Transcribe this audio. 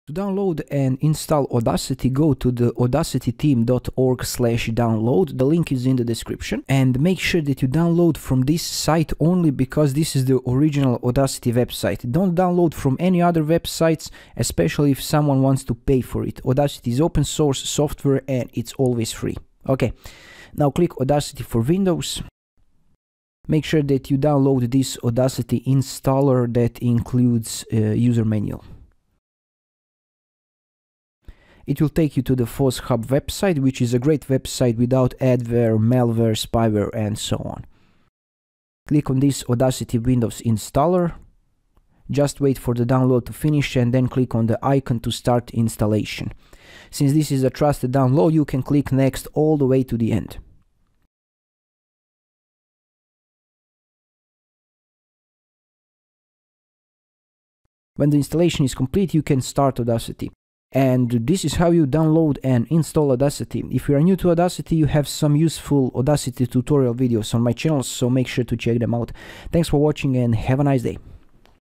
To download and install Audacity, go to the audacityteam.org/download. The link is in the description. And make sure that you download from this site only because this is the original Audacity website. Don't download from any other websites, especially if someone wants to pay for it. Audacity is open source software and it's always free. Okay, now click Audacity for Windows. Make sure that you download this Audacity installer that includes a user manual. It will take you to the FOSS Hub website, which is a great website without adware, malware, spyware, and so on. Click on this Audacity Windows installer. Just wait for the download to finish and then click on the icon to start installation. Since this is a trusted download, you can click next all the way to the end. When the installation is complete, you can start Audacity. And this is how you download and install Audacity. If you are new to Audacity, you have some useful Audacity tutorial videos on my channel, so make sure to check them out. Thanks for watching and have a nice day.